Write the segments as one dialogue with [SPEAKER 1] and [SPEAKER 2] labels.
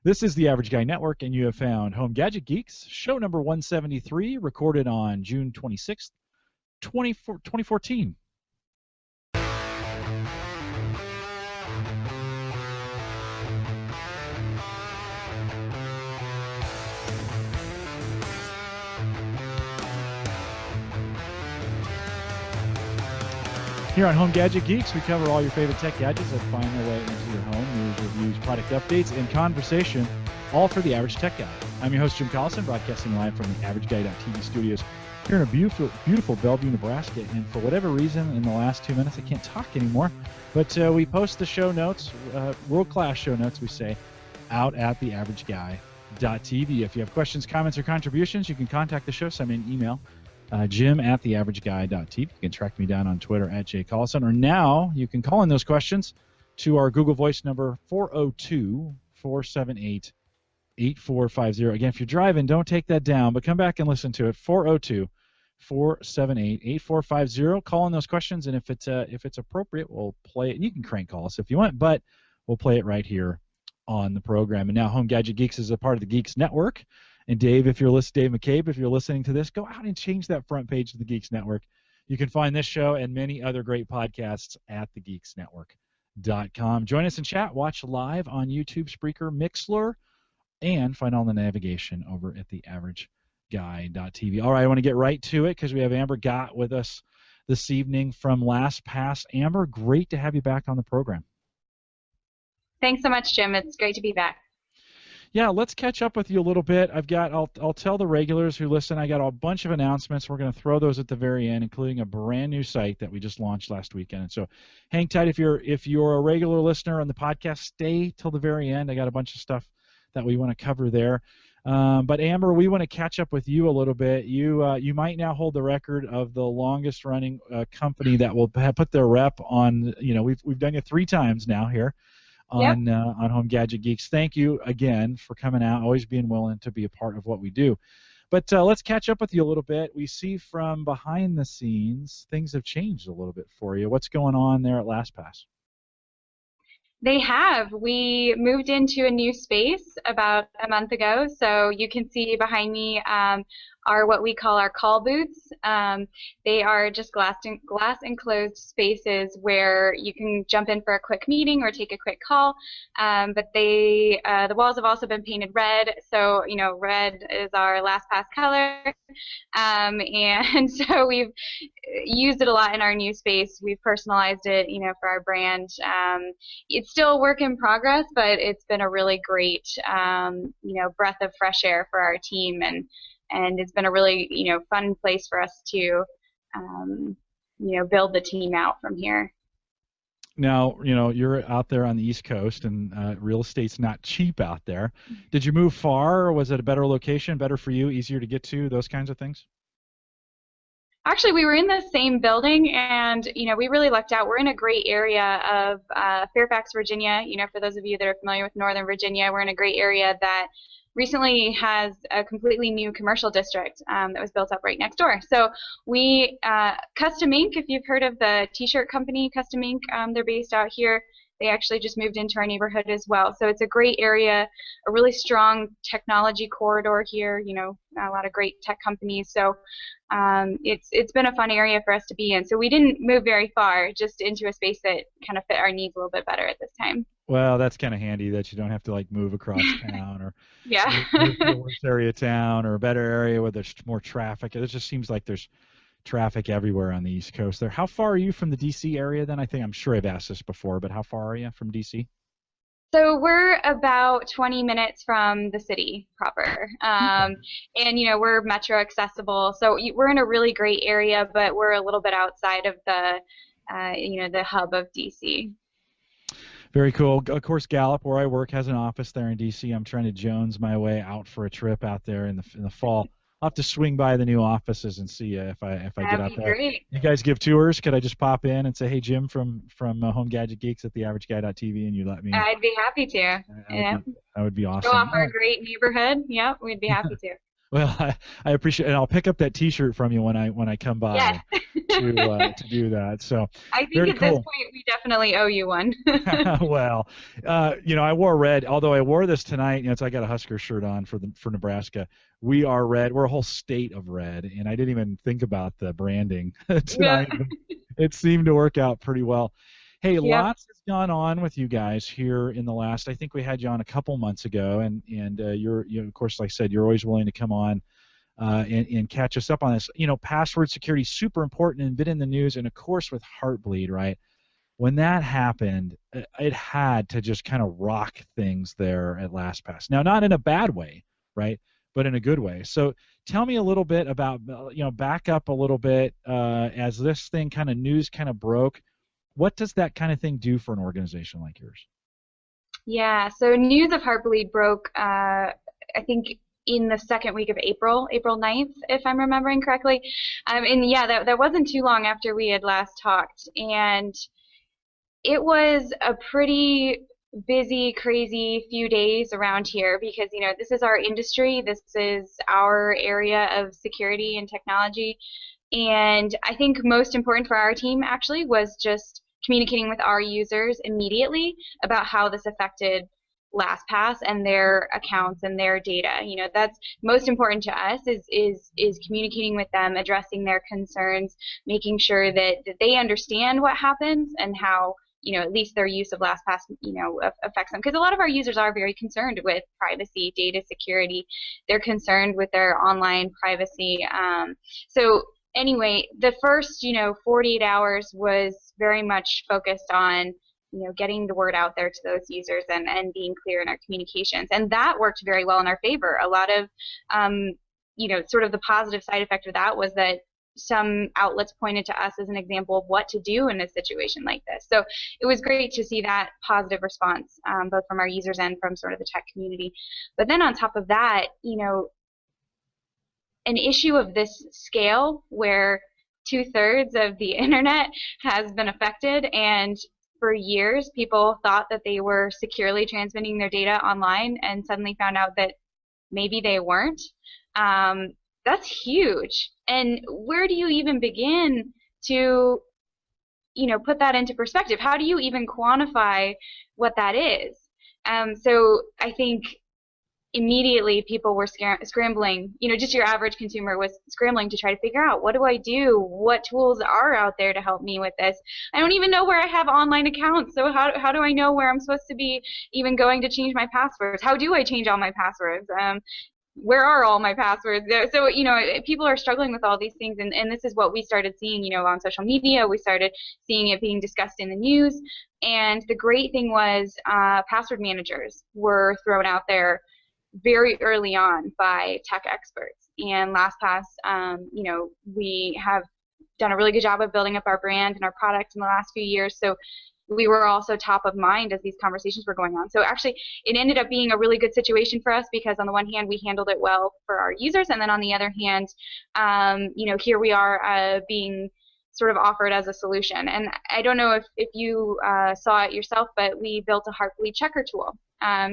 [SPEAKER 1] This is the Average Guy Network, and you have found Home Gadget Geeks, show number 173, recorded on June 26th, 2014. Here on Home Gadget Geeks, we cover all your favorite tech gadgets that find their way into your home. News, reviews, product updates, and conversation, all for the average tech guy. I'm your host, Jim Collison, broadcasting live from the AverageGuy.tv studios here in a beautiful Bellevue, Nebraska. And for whatever reason, in the last 2 minutes, I can't talk anymore. But we post the show notes, world-class show notes, we say, out at the AverageGuy.tv. If you have questions, comments, or contributions, you can contact the show. Send me an email. Jim at theaverageguy.tv. You can track me down on Twitter at jcollison, or now you can call in those questions to our Google Voice number 402-478-8450. Again, if you're driving, don't take that down, but come back and listen to it. 402-478-8450. Call in those questions, and if it's appropriate, we'll play it. And you can crank call us if you want, but we'll play it right here on the program. And now Home Gadget Geeks is a part of the Geeks Network. And Dave, Dave McCabe, if you're listening to this, go out and change that front page to the Geeks Network. You can find this show and many other great podcasts at thegeeksnetwork.com. Join us in chat. Watch live on YouTube, Spreaker, Mixlr, and find all the navigation over at theaverageguy.tv. All right, I want to get right to it because we have Amber Gott with us this evening from LastPass. Amber, great to have you back on the program.
[SPEAKER 2] Thanks so much, Jim. It's great to be back.
[SPEAKER 1] Yeah, let's catch up with you a little bit. I'll tell the regulars who listen, I got a bunch of announcements. We're going to throw those at the very end, including a brand new site that we just launched last weekend. And so hang tight if you're a regular listener on the podcast. Stay till the very end. I got a bunch of stuff that we want to cover there. But Amber, we want to catch up with you a little bit. You might now hold the record of the longest running company that will put their rep on. We've done it 3 times now here on Home Gadget Geeks. Thank you again for coming out, always being willing to be a part of what we do. But let's catch up with you a little bit. We see from behind the scenes things have changed a little bit for you. What's going on there at LastPass?
[SPEAKER 2] They have. We moved into a new space about a month ago, so you can see behind me are what we call our call booths. They are just glass enclosed spaces where you can jump in for a quick meeting or take a quick call. But the walls have also been painted red, so red is our LastPass color, and so we've used it a lot in our new space. We've personalized it, for our brand. It's still a work in progress, but it's been a really great, breath of fresh air for our team, and it's been a really, fun place for us to, build the team out from here.
[SPEAKER 1] Now, you're out there on the East Coast, and real estate's not cheap out there. Did you move far, or was it a better location, better for you, easier to get to, those kinds of things?
[SPEAKER 2] Actually, we were in the same building, and we really lucked out. We're in a great area of Fairfax, Virginia. For those of you that are familiar with Northern Virginia, we're in a great area that recently has a completely new commercial district that was built up right next door. So we, Custom Ink, if you've heard of the t-shirt company Custom Ink, they're based out here. They actually just moved into our neighborhood as well. So it's a great area, a really strong technology corridor here, a lot of great tech companies. So it's been a fun area for us to be in. So we didn't move very far, just into a space that kind of fit our needs a little bit better at this time.
[SPEAKER 1] Well, that's kind of handy that you don't have to move across town or move to a worse area of town or a better area where there's more traffic. It just seems like there's traffic everywhere on the East Coast there. How far are you from the D.C. area then? I'm sure I've asked this before, but how far are you from D.C.?
[SPEAKER 2] So we're about 20 minutes from the city proper, and we're metro accessible. So we're in a really great area, but we're a little bit outside of the, the hub of D.C.
[SPEAKER 1] Very cool. Of course, Gallup, where I work, has an office there in D.C. I'm trying to Jones my way out for a trip out there in the fall. I'll have to swing by the new offices and see if I get out there.
[SPEAKER 2] Great.
[SPEAKER 1] You guys give tours? Could I just pop in and say, hey, Jim from Home Gadget Geeks at theaverageguy.tv, and you let me?
[SPEAKER 2] I'd be happy to.
[SPEAKER 1] That would be awesome.
[SPEAKER 2] Go off our great neighborhood. Yep, we'd be happy to.
[SPEAKER 1] Well, I appreciate it. And I'll pick up that T-shirt from you when I come
[SPEAKER 2] Yes.
[SPEAKER 1] by to do that. So
[SPEAKER 2] I think
[SPEAKER 1] very
[SPEAKER 2] at this
[SPEAKER 1] cool.
[SPEAKER 2] point we definitely owe you one.
[SPEAKER 1] Well, I wore red, although I wore this tonight. So I got a Husker shirt on for Nebraska. We are red. We're a whole state of red, and I didn't even think about the branding
[SPEAKER 2] Yeah.
[SPEAKER 1] tonight. But it seemed to work out pretty well. Hey,
[SPEAKER 2] Yep.
[SPEAKER 1] lots has gone on with you guys here in the last. I think we had you on a couple months ago, and of course, like I said, you're always willing to come on and catch us up on this. Password security is super important and been in the news, and of course with Heartbleed, right? When that happened, it had to just kind of rock things there at LastPass. Now, not in a bad way, right? But in a good way. So tell me a little bit about, back up a little bit as this thing kind of news kind of broke. What does that kind of thing do for an organization like yours?
[SPEAKER 2] Yeah. So news of Heartbleed broke, I think, in the second week of April, April 9th, if I'm remembering correctly. And yeah, that wasn't too long after we had last talked. And it was a pretty busy, crazy few days around here because, this is our industry. This is our area of security and technology. And I think most important for our team actually was just communicating with our users immediately about how this affected LastPass and their accounts and their data. That's most important to us is communicating with them, addressing their concerns, making sure that they understand what happens and how at least their use of LastPass, affects them. Because a lot of our users are very concerned with privacy, data security. They're concerned with their online privacy. So anyway, the first, 48 hours was very much focused on, getting the word out there to those users and being clear in our communications. And that worked very well in our favor. A lot of, sort of the positive side effect of that was that some outlets pointed to us as an example of what to do in a situation like this. So it was great to see that positive response, both from our users and from sort of the tech community. But then on top of that, an issue of this scale where two-thirds of the internet has been affected, and for years people thought that they were securely transmitting their data online and suddenly found out that maybe they weren't. That's huge. And where do you even begin to, put that into perspective? How do you even quantify what that is? So I think immediately people were scrambling, just your average consumer was scrambling to try to figure out, what do I do? What tools are out there to help me with this? I don't even know where I have online accounts, so how do I know where I'm supposed to be even going to change my passwords? How do I change all my passwords? Where are all my passwords? So, people are struggling with all these things, and this is what we started seeing, on social media. We started seeing it being discussed in the news, and the great thing was password managers were thrown out there very early on by tech experts. And LastPass, we have done a really good job of building up our brand and our product in the last few years. So we were also top of mind as these conversations were going on. So actually, it ended up being a really good situation for us because on the one hand, we handled it well for our users, and then on the other hand, here we are being sort of offered as a solution. And I don't know if you saw it yourself, but we built a Heartbleed checker tool.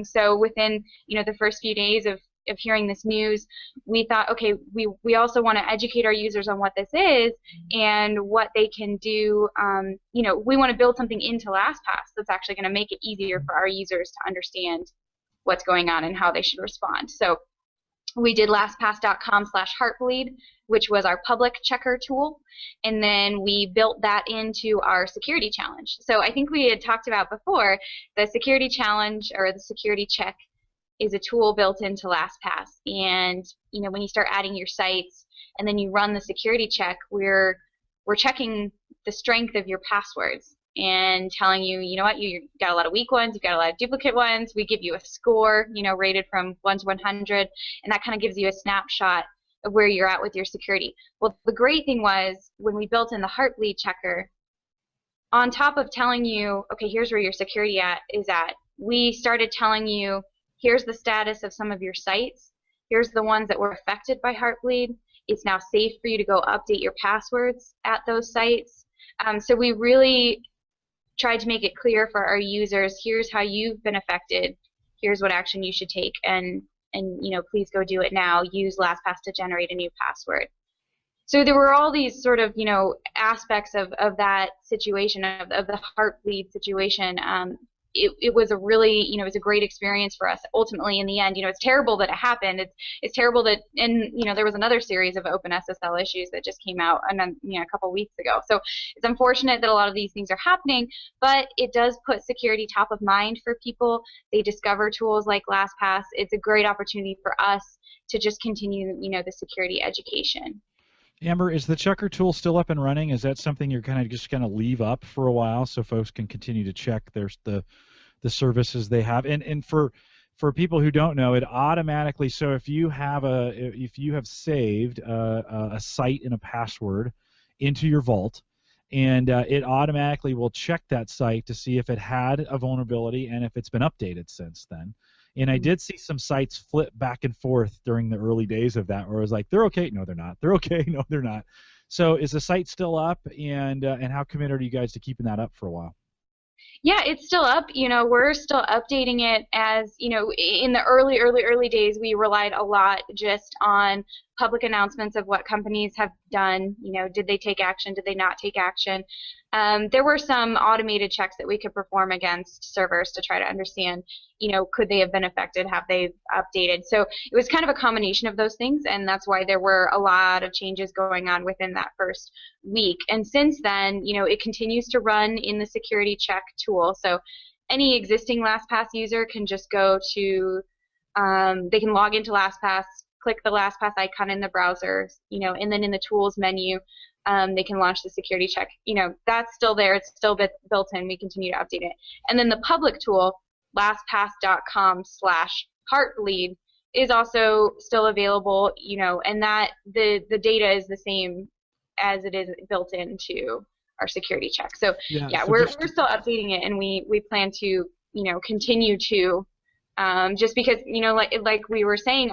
[SPEAKER 2] So within the first few days of hearing this news, we thought, okay, we also want to educate our users on what this is and what they can do. We want to build something into LastPass that's actually going to make it easier for our users to understand what's going on and how they should respond. So we did lastpass.com/heartbleed, which was our public checker tool, and then we built that into our security challenge. So I think we had talked about before, the security challenge or the security check is a tool built into LastPass, and when you start adding your sites and then you run the security check, we're checking the strength of your passwords and telling you, what, you got a lot of weak ones, you've got a lot of duplicate ones. We give you a score, rated from 1 to 100, and that kind of gives you a snapshot of where you're at with your security. Well, the great thing was when we built in the Heartbleed checker, on top of telling you, okay, here's where your security is at, we started telling you, here's the status of some of your sites, here's the ones that were affected by Heartbleed. It's now safe for you to go update your passwords at those sites. So we really tried to make it clear for our users, here's how you've been affected, here's what action you should take, and and please go do it now. Use LastPass to generate a new password. So there were all these sort of, aspects of that situation, of the Heartbleed situation. It was a really, it was a great experience for us. Ultimately, in the end, it's terrible that it happened. It's terrible that, and there was another series of OpenSSL issues that just came out, and then a couple weeks ago. So it's unfortunate that a lot of these things are happening, but it does put security top of mind for people. They discover tools like LastPass. It's a great opportunity for us to just continue, the security education.
[SPEAKER 1] Amber, is the checker tool still up and running? Is that something you're kind of just going to leave up for a while so folks can continue to check the services they have? And for people who don't know, it automatically, so if you have saved a site and a password into your vault, and it automatically will check that site to see if it had a vulnerability and if it's been updated since then. And I did see some sites flip back and forth during the early days of that, where I was like, they're okay, no, they're not. They're okay, no, they're not. So is the site still up, and how committed are you guys to keeping that up for a while?
[SPEAKER 2] Yeah, it's still up. We're still updating it as, in the early days, we relied a lot just on public announcements of what companies have done. Did they take action? Did they not take action? There were some automated checks that we could perform against servers to try to understand, could they have been affected? Have they updated? So it was kind of a combination of those things, and that's why there were a lot of changes going on within that first week. And since then, it continues to run in the security check tool. So any existing LastPass user can just go to, they can log into LastPass, click the LastPass icon in the browser, and then in the tools menu, they can launch the security check. That's still there. It's still built in. We continue to update it. And then the public tool, lastpass.com/heartbleed, is also still available, and that the data is the same as it is built into our security check. So yeah, so we're still updating it, and we plan to continue to, just because like we were saying,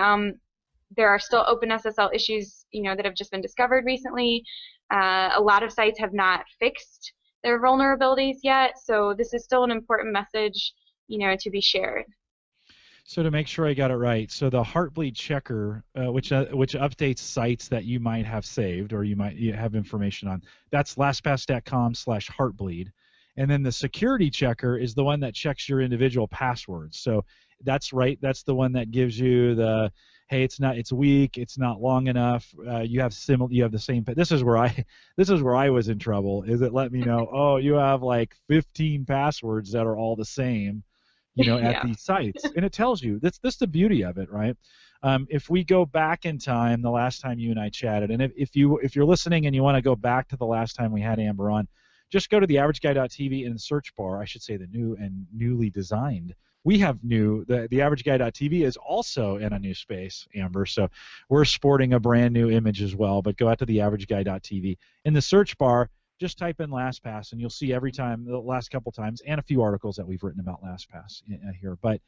[SPEAKER 2] there are still OpenSSL issues that have just been discovered recently. A lot of sites have not fixed their vulnerabilities yet, so this is still an important message to be shared.
[SPEAKER 1] So to make sure I got it right, so the Heartbleed checker, which updates sites that you might have saved or you have information on, that's lastpass.com/heartbleed, and then the security checker is the one that checks your individual passwords. So that's right. That's the one that gives you the, hey, it's weak, it's not long enough. You have the same. This is where I was in trouble. Is it let me know? Oh, you have like 15 passwords that are all the same. At these sites, and it tells you. That's the beauty of it, right? If we go back in time, the last time you and I chatted, and if you're listening and you want to go back to the last time we had Amber on, just go to theaverageguy.tv and in the search bar, I should say the new and newly designed. We have the theaverageguy.tv is also in a new space, Amber. So we're sporting a brand new image as well. But go out to theaverageguy.tv in the search bar. Just type in LastPass, and you'll see every time, the last couple times, and a few articles that we've written about LastPass here. But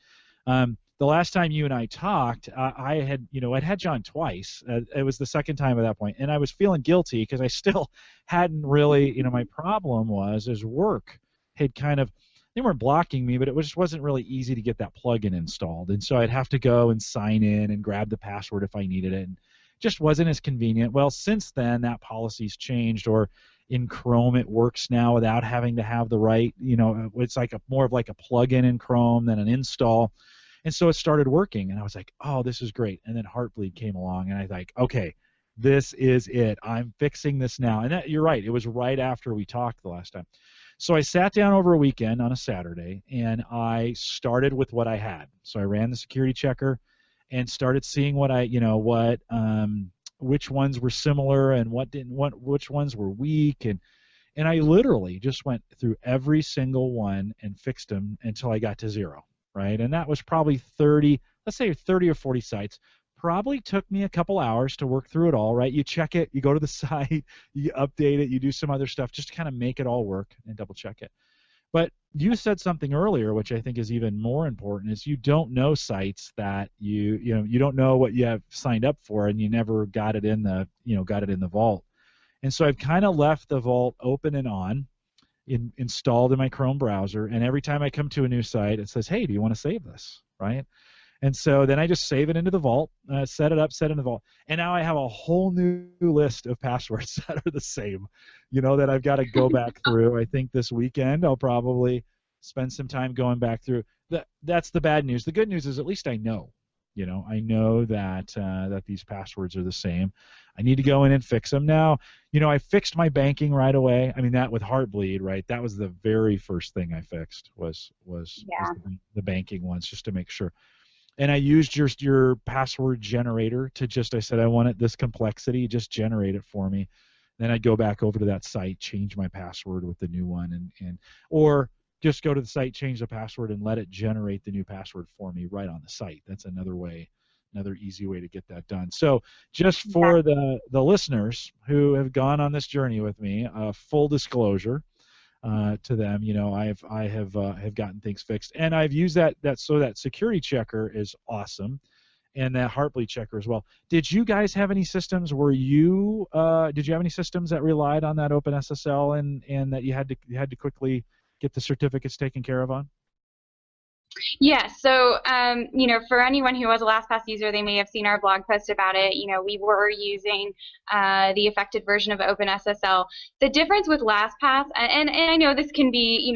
[SPEAKER 1] the last time you and I talked, I'd had John twice. It was the second time at that point, and I was feeling guilty because I still hadn't really, my problem was work had kind of, they weren't blocking me, but it just wasn't really easy to get that plugin installed. And so I'd have to go and sign in and grab the password if I needed it, and just wasn't as convenient. Well, since then, that policy's changed, or in Chrome it works now without having to have the right, it's like more of like a plugin in Chrome than an install. And so it started working, and I was like, oh, this is great. And then Heartbleed came along, and I was like, okay, this is it. I'm fixing this now. And you're right. It was right after we talked the last time. So I sat down over a weekend on a Saturday, and I started with what I had. So I ran the security checker and started seeing which ones were similar and which ones were weak, and I literally just went through every single one and fixed them until I got to 0, right? And that was probably 30, let's say 30 or 40 sites. Probably took me a couple hours to work through it all, right? You check it, you go to the site, you update it, you do some other stuff just to kind of make it all work and double check it. But you said something earlier, which I think is even more important, is you don't know sites that you don't know what you have signed up for, and you never got it in the vault. And so I've kind of left the vault open and on, installed in my Chrome browser, and every time I come to a new site, it says, hey, do you want to save this, right? And so then I just save it into the vault, set it up, set it in the vault, and now I have a whole new list of passwords that are the same, that I've got to go back through. I think this weekend I'll probably spend some time going back through. That's the bad news. The good news is at least I know. I know that these passwords are the same. I need to go in and fix them. Now, I fixed my banking right away. I mean, that with Heartbleed, right? That was the very first thing I fixed was
[SPEAKER 2] Yeah.
[SPEAKER 1] the banking ones, just to make sure. And I used your password generator to I said, I want it this complexity, just generate it for me. Then I'd go back over to that site, change my password with the new one, or just go to the site, change the password, and let it generate the new password for me right on the site. That's another easy way to get that done. So just for the listeners who have gone on this journey with me, full disclosure, to them, I have gotten things fixed, and I've used that so that security checker is awesome, and that Heartbleed checker as well. Did you guys have any systems did you have any systems that relied on that OpenSSL and that you had to quickly get the certificates taken care of on?
[SPEAKER 2] Yeah, so for anyone who was a LastPass user, they may have seen our blog post about it. We were using the affected version of OpenSSL. The difference with LastPass, and I know this can be,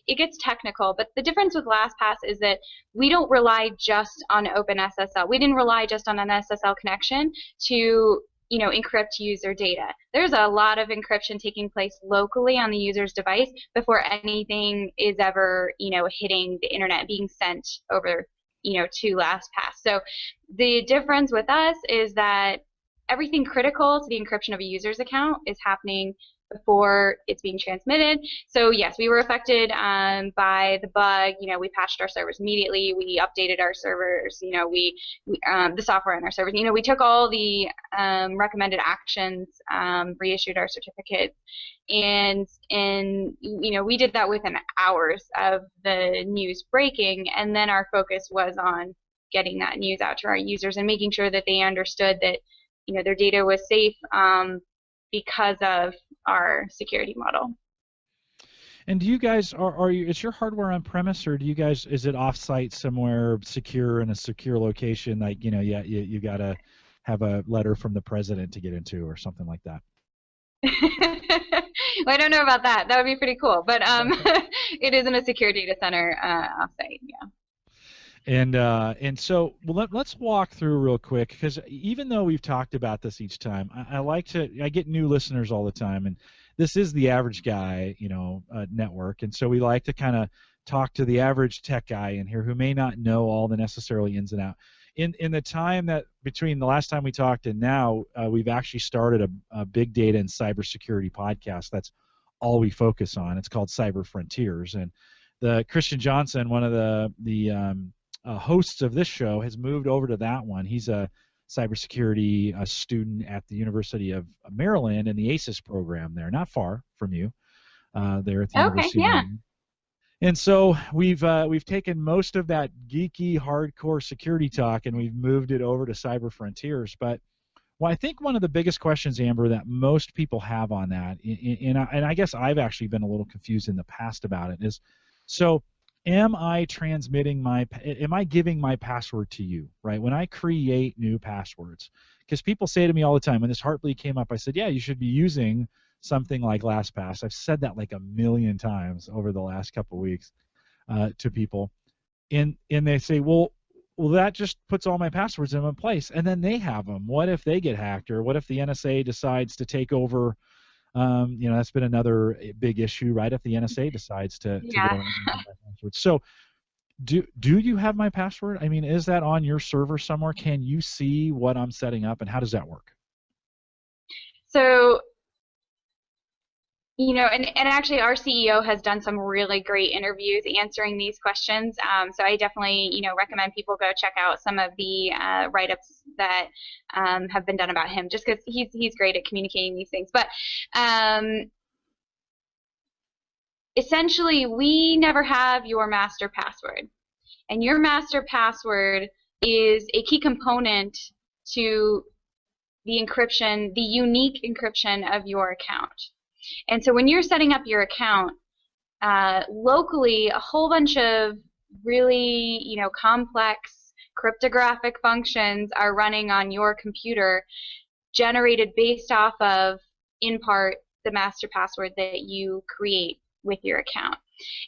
[SPEAKER 2] it gets technical, but the difference with LastPass is that we don't rely just on OpenSSL. We didn't rely just on an SSL connection to encrypt user data. There's a lot of encryption taking place locally on the user's device before anything is ever, hitting the internet, being sent over, to LastPass. So the difference with us is that everything critical to the encryption of a user's account is happening before it's being transmitted. So yes, we were affected by the bug. We patched our servers immediately. We updated our servers. The software on our servers. We took all the recommended actions, reissued our certificates, and we did that within hours of the news breaking. And then our focus was on getting that news out to our users and making sure that they understood that their data was safe because of our security model.
[SPEAKER 1] And do you guys is your hardware on premise, or is it off-site somewhere secure in a secure location, like you got to have a letter from the president to get into or something like that?
[SPEAKER 2] Well, I don't know about that. That would be pretty cool, but it is in a secure data center off-site. Yeah.
[SPEAKER 1] And so let's walk through real quick, because even though we've talked about this each time, I get new listeners all the time, and this is the average guy network, and so we like to kind of talk to the average tech guy in here who may not know all the necessarily ins and outs. In the time that between the last time we talked and now, we've actually started a big data and cybersecurity podcast. That's all we focus on. It's called Cyber Frontiers, and the Christian Johnson, one of the hosts of this show, has moved over to that one. He's a cybersecurity student at the University of Maryland in the ACES program there, not far from you, there at the University of Maryland. And so we've taken most of that geeky, hardcore security talk and we've moved it over to Cyber Frontiers. But I think one of the biggest questions, Amber, that most people have on that, and I guess I've actually been a little confused in the past about it, is so am I giving my password to you, right? When I create new passwords, because people say to me all the time, when this Heartbleed came up, I said, yeah, you should be using something like LastPass. I've said that like a million times over the last couple of weeks to people, and they say, well, that just puts all my passwords in one place, and then they have them. What if they get hacked, or what if the NSA decides to take over? That's been another big issue, right? If the NSA decides to go and my password. So do you have my password? I mean, is that on your server somewhere? Can you see what I'm setting up, and how does that work?
[SPEAKER 2] So, and actually our CEO has done some really great interviews answering these questions. So I definitely, recommend people go check out some of the write-ups that have been done about him, just because he's great at communicating these things. But essentially, we never have your master password. And your master password is a key component to the encryption, the unique encryption of your account. And so when you're setting up your account, locally, a whole bunch of really, complex cryptographic functions are running on your computer generated based off of, in part, the master password that you create with your account.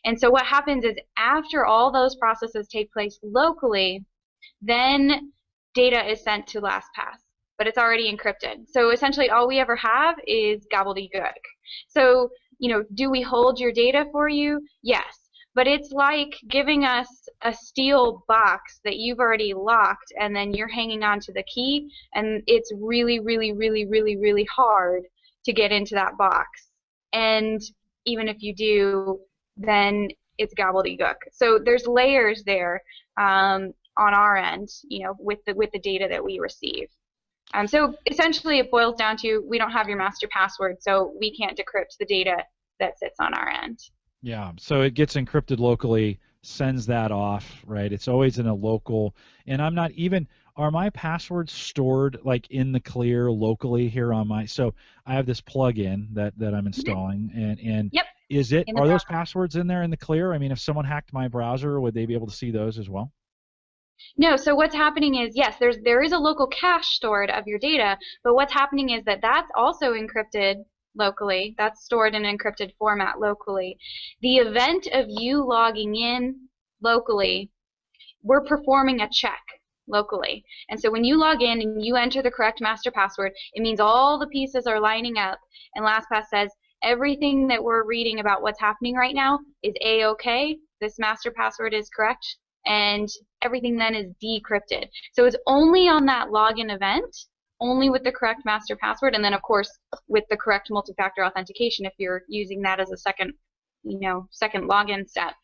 [SPEAKER 2] And so what happens is after all those processes take place locally, then data is sent to LastPass, but it's already encrypted. So essentially all we ever have is gobbledygook. So, do we hold your data for you? Yes. But it's like giving us a steel box that you've already locked, and then you're hanging on to the key, and it's really, really, really, really, really hard to get into that box. And even if you do, then it's gobbledygook. So there's layers there on our end, with the data that we receive. So essentially, it boils down to we don't have your master password, so we can't decrypt the data that sits on our end.
[SPEAKER 1] Yeah, so it gets encrypted locally, sends that off, right? It's always in a local, and I'm not even, are my passwords stored like in the clear locally here on my, so I have this plugin that I'm installing, and
[SPEAKER 2] Yep.
[SPEAKER 1] Are those passwords in there in the clear? I mean, if someone hacked my browser, would they be able to see those as well?
[SPEAKER 2] No, so what's happening is, yes, there is a local cache stored of your data, but what's happening is that that's also encrypted locally. That's stored in an encrypted format locally. The event of you logging in locally, we're performing a check locally. And so when you log in and you enter the correct master password, it means all the pieces are lining up, and LastPass says everything that we're reading about what's happening right now is A-OK. This master password is correct, and everything then is decrypted. So it's only on that login event, only with the correct master password, and then of course with the correct multi-factor authentication if you're using that as a second login step.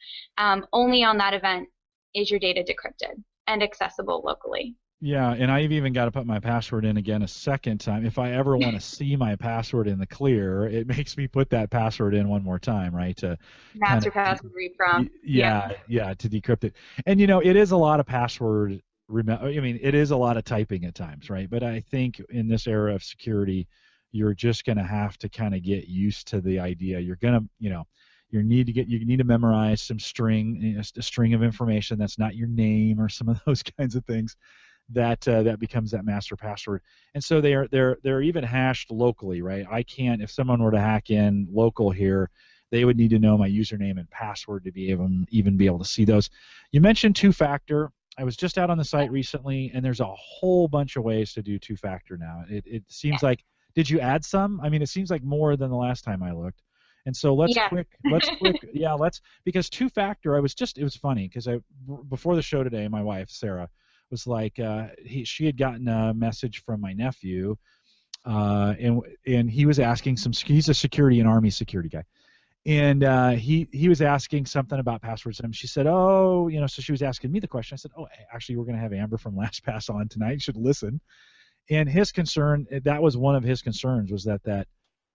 [SPEAKER 2] Only on that event is your data decrypted and accessible locally.
[SPEAKER 1] Yeah, and I've even got to put my password in again a second time. If I ever want to see my password in the clear, it makes me put that password in one more time, right? To
[SPEAKER 2] master password reprompt.
[SPEAKER 1] Yeah, to decrypt it. And it is a lot of password. I mean, it is a lot of typing at times, right? But I think in this era of security, you're just going to have to kind of get used to the idea. You're going to, you need to memorize some string, a string of information that's not your name or some of those kinds of things. That becomes that master password. And so they're even hashed locally, right? I can't, if someone were to hack in local here, they would need to know my username and password to be able to see those. You mentioned two-factor. I was just out on the site recently, and there's a whole bunch of ways to do two-factor now. It seems like, did you add some? I mean, it seems like more than the last time I looked. And so because two-factor, it was funny because before the show today, my wife Sarah was like, she had gotten a message from my nephew, and he was asking he's a security and Army security guy, and he was asking something about passwords, and she said, so she was asking me the question. I said, actually, we're going to have Amber from LastPass on tonight. You should listen. And his concern, that was one of his concerns, was that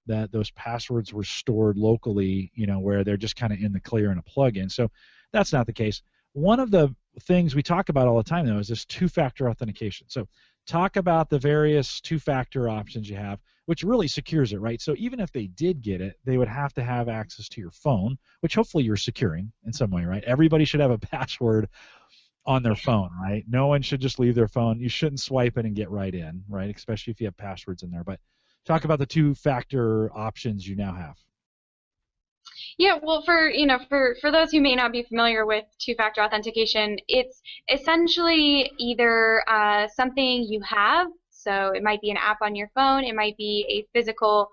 [SPEAKER 1] those passwords were stored locally, where they're just kind of in the clear in a plugin. So that's not the case. One of the things we talk about all the time, though, is this two-factor authentication. So talk about the various two-factor options you have, which really secures it, right? So even if they did get it, they would have to have access to your phone, which hopefully you're securing in some way, right? Everybody should have a password on their phone, right? No one should just leave their phone. You shouldn't swipe it and get right in, right? Especially if you have passwords in there. But talk about the two-factor options you now have.
[SPEAKER 2] Yeah, well, for those who may not be familiar with two-factor authentication, it's essentially either something you have, so it might be an app on your phone, it might be a physical,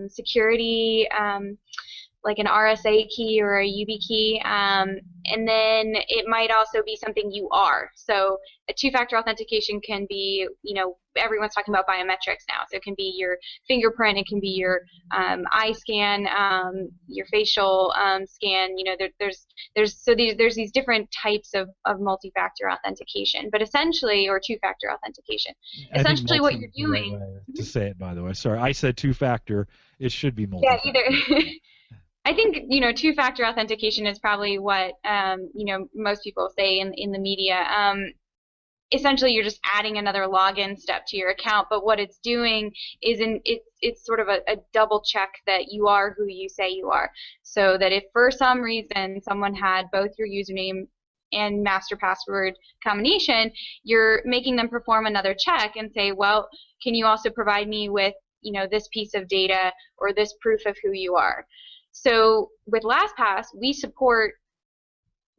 [SPEAKER 2] security, like an RSA key or a YubiKey, and then it might also be something you are. So a two-factor authentication can be, everyone's talking about biometrics now. So it can be your fingerprint, it can be your eye scan, your facial scan. There's these different types of multi-factor authentication, but essentially, or two-factor authentication. Essentially, what you're doing.
[SPEAKER 1] Right way to say it, by the way. Sorry, I said two-factor. It should be multi-factor.
[SPEAKER 2] Yeah, either. I think two-factor authentication is probably what most people say in the media. essentially you're just adding another login step to your account, but what it's doing is it's sort of a double check that you are who you say you are. So that if for some reason someone had both your username and master password combination, you're making them perform another check and say, well, can you also provide me with, this piece of data or this proof of who you are? So with LastPass, we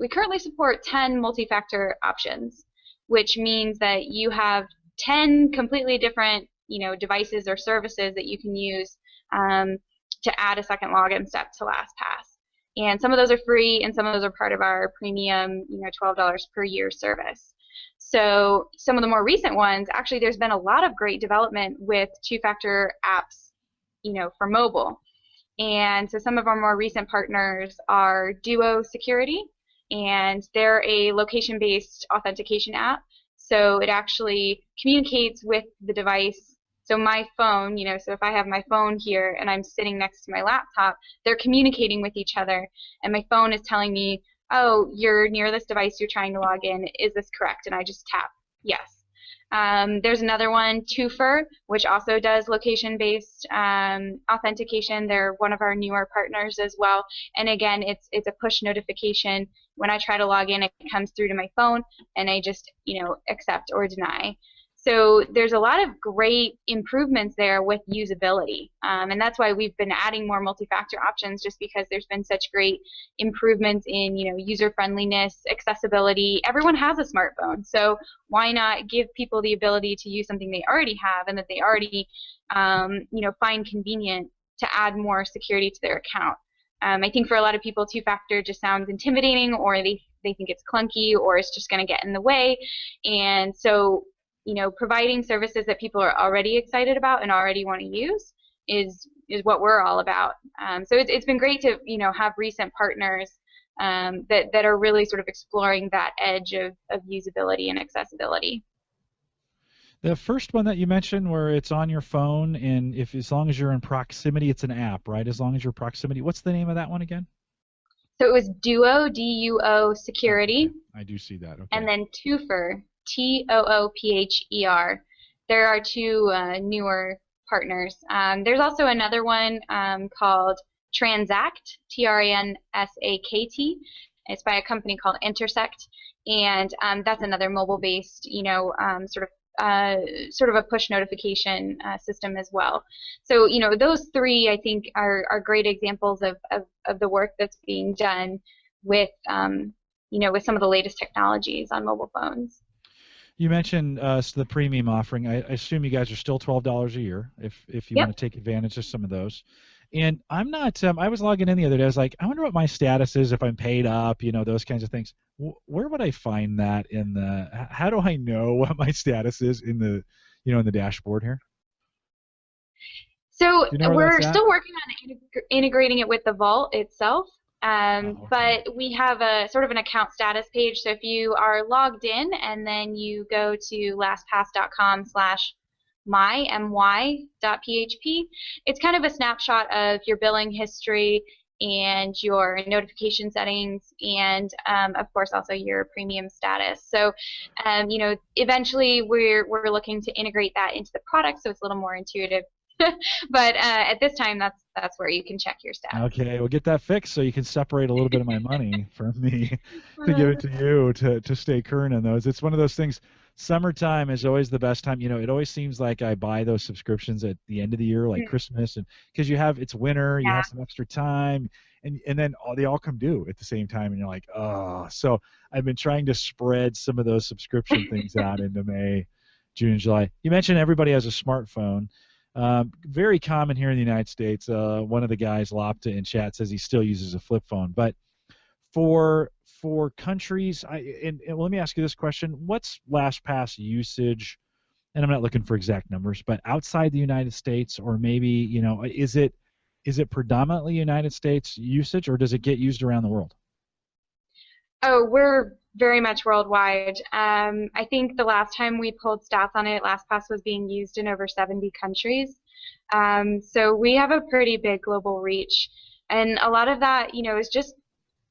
[SPEAKER 2] currently support 10 multi-factor options, which means that you have 10 completely different, devices or services that you can use to add a second login step to LastPass. And some of those are free, and some of those are part of our premium, $12 per year service. So some of the more recent ones, actually, there's been a lot of great development with two-factor apps, for mobile. And so some of our more recent partners are Duo Security, and they're a location-based authentication app. So it actually communicates with the device. So my phone, so if I have my phone here and I'm sitting next to my laptop, they're communicating with each other, and my phone is telling me, oh, you're near this device, you're trying to log in, is this correct? And I just tap yes. There's another one, Twofer, which also does location-based authentication. They're one of our newer partners as well. And again, it's a push notification. When I try to log in, it comes through to my phone, and I just accept or deny. So there's a lot of great improvements there with usability, and that's why we've been adding more multi-factor options, just because there's been such great improvements in user friendliness, accessibility. Everyone has a smartphone, so why not give people the ability to use something they already have and that they already find convenient to add more security to their account. I think for a lot of people, two-factor just sounds intimidating, or they think it's clunky, or it's just going to get in the way, and so providing services that people are already excited about and already want to use is what we're all about. So it's been great to have recent partners that are really sort of exploring that edge of usability and accessibility.
[SPEAKER 1] The first one that you mentioned, where it's on your phone, and as long as you're in proximity, it's an app, right? As long as you're proximity. What's the name of that one again?
[SPEAKER 2] So it was Duo, D-U-O Security.
[SPEAKER 1] Okay. I do see that. Okay.
[SPEAKER 2] And then Twofer, T-O-O-P-H-E-R. There are two newer partners. There's also another one called Transact, T-R-A-N-S-A-K-T. It's by a company called Intersect, and that's another mobile-based, sort of a push notification system as well. So those three, I think, are great examples of the work that's being done with with some of the latest technologies on mobile phones.
[SPEAKER 1] You mentioned the premium offering. I assume you guys are still $12 a year if you want to take advantage of some of those. And I'm not. I was logging in the other day. I was like, I wonder what my status is if I'm paid up. Those kinds of things. Where would I find that in the? How do I know what my status is in the, in the dashboard here?
[SPEAKER 2] So we're still working on integrating it with the Vault itself.
[SPEAKER 1] Okay.
[SPEAKER 2] But we have a sort of an account status page. So if you are logged in and then you go to lastpass.com/my.php, it's kind of a snapshot of your billing history and your notification settings, and of course also your premium status. So eventually we're looking to integrate that into the product so it's a little more intuitive. But at this time, that's where you can check your stats.
[SPEAKER 1] Okay, we'll get that fixed so you can separate a little bit of my money from me to give it to you to stay current on those. It's one of those things. Summertime is always the best time. It always seems like I buy those subscriptions at the end of the year, like Christmas, and because it's winter, you have some extra time, and then they all come due at the same time, and you're like, oh. So I've been trying to spread some of those subscription things out into May, June, and July. You mentioned everybody has a smartphone. Very common here in the United States. One of the guys, Lopta, in chat says he still uses a flip phone. But for countries, and let me ask you this question: what's LastPass usage? And I'm not looking for exact numbers, but outside the United States, or maybe is it predominantly United States usage, or does it get used around the world?
[SPEAKER 2] Oh, we're very much worldwide. I think the last time we pulled stats on it, LastPass was being used in over 70 countries. So we have a pretty big global reach. And a lot of that, is just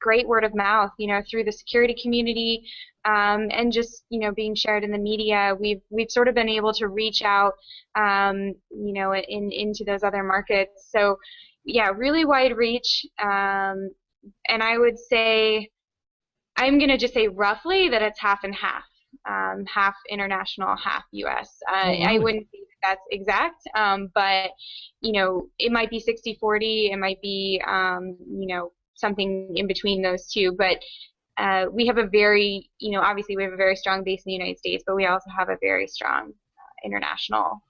[SPEAKER 2] great word of mouth, through the security community, and just, being shared in the media. We've sort of been able to reach out, into those other markets. So, yeah, really wide reach. And I would say, I'm going to just say roughly that it's half and half, half international, half U.S.
[SPEAKER 1] Oh,
[SPEAKER 2] I
[SPEAKER 1] really?
[SPEAKER 2] wouldn't say that's exact, but it might be 60-40. It might be something in between those two. But we have a very, obviously we have a very strong base in the United States, but we also have a very strong international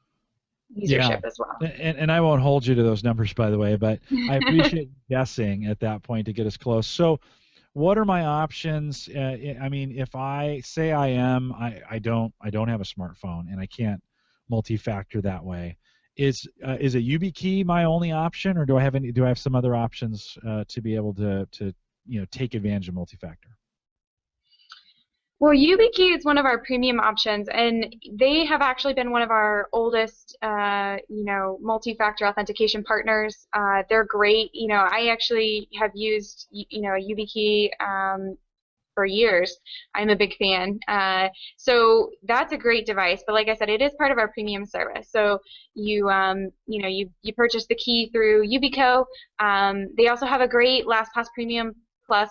[SPEAKER 1] Yeah.
[SPEAKER 2] usership as well.
[SPEAKER 1] And I won't hold you to those numbers, by the way, but I appreciate guessing at that point to get us close. So, what are my options? I mean, if I say I don't have a smartphone and I can't multi-factor that way. Is a YubiKey my only option, or do I have some other options to be able to take advantage of multi-factor?
[SPEAKER 2] Well, YubiKey is one of our premium options, and they have actually been one of our oldest, multi-factor authentication partners. They're great. I actually have used, a YubiKey for years. I'm a big fan. So that's a great device. But like I said, it is part of our premium service. So you purchase the key through Yubico. They also have a great LastPass Premium Plus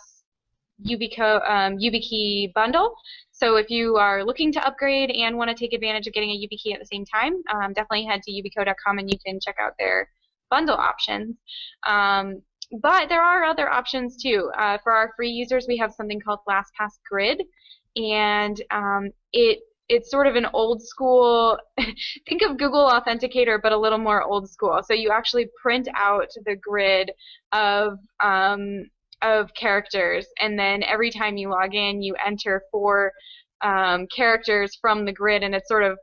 [SPEAKER 2] YubiKey bundle. So if you are looking to upgrade and want to take advantage of getting a YubiKey at the same time, definitely head to yubico.com and you can check out their bundle options. But there are other options too. For our free users, we have something called LastPass Grid, and it's sort of an old school, think of Google Authenticator, but a little more old school. So you actually print out the grid of characters, and then every time you log in, you enter four characters from the grid, and it's sort of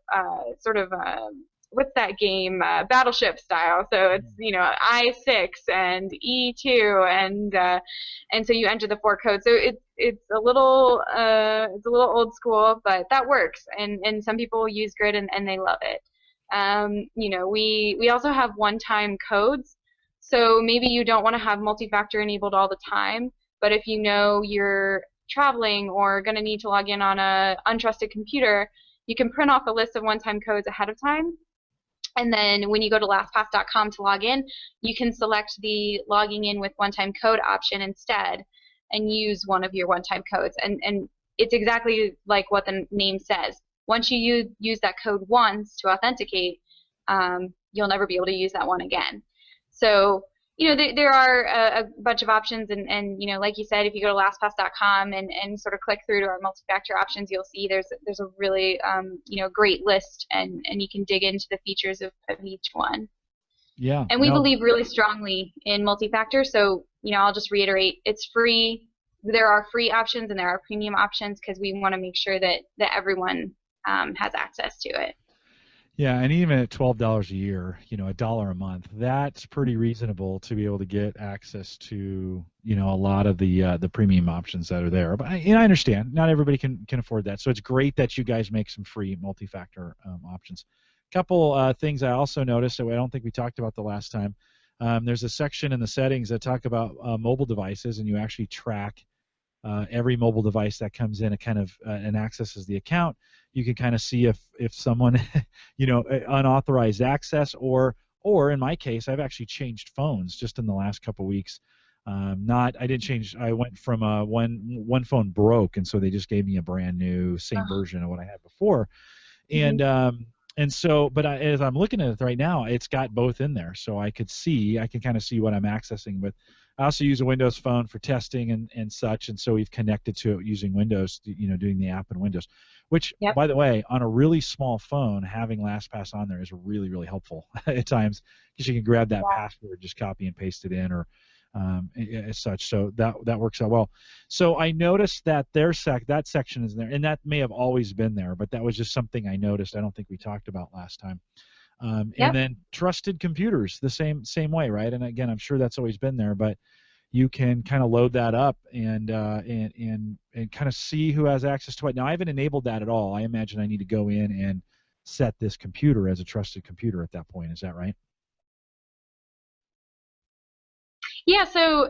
[SPEAKER 2] what's that game? Battleship style. So it's I6 and E2, and so you enter the four codes. So it's a little old school, but that works, and some people use grid and they love it. We also have one-time codes. So maybe you don't want to have multi-factor enabled all the time, but if you know you're traveling or going to need to log in on a untrusted computer, you can print off a list of one-time codes ahead of time. And then when you go to LastPass.com to log in, you can select the logging in with one-time code option instead and use one of your one-time codes. And it's exactly like what the name says. Once you use that code once to authenticate, you'll never be able to use that one again. So, there are a bunch of options, and like you said, if you go to LastPass.com and sort of click through to our multi-factor options, you'll see there's a really great list, and you can dig into the features of each one.
[SPEAKER 1] Yeah.
[SPEAKER 2] And we believe really strongly in multi-factor, so I'll just reiterate, it's free. There are free options and there are premium options because we want to make sure that everyone has access to it.
[SPEAKER 1] Yeah, and even at $12 a year, $1 a month, that's pretty reasonable to be able to get access to, a lot of the premium options that are there. But I understand not everybody can afford that, so it's great that you guys make some free multi-factor options. Couple things I also noticed that I don't think we talked about the last time. There's a section in the settings that talk about mobile devices, and you actually track every mobile device that comes in and accesses the account. You can kind of see if someone, unauthorized access, or in my case, I've actually changed phones just in the last couple weeks. I didn't change. I went from one phone broke, and so they just gave me a brand new same version of what I had before, and so, but as I'm looking at it right now, it's got both in there, so I can kind of see what I'm accessing with. I also use a Windows phone for testing and such, and so we've connected to it using Windows, doing the app in Windows, which, by the way, on a really small phone, having LastPass on there is really, really helpful at times because you can grab that password, just copy and paste it in, or as such. So that works out well. So I noticed that that section is there, and that may have always been there, but that was just something I noticed. I don't think we talked about last time. And then trusted computers, the same way, right? And again, I'm sure that's always been there, but you can kind of load that up and kind of see who has access to it. Now, I haven't enabled that at all. I imagine I need to go in and set this computer as a trusted computer at that point. Is that right?
[SPEAKER 2] Yeah. So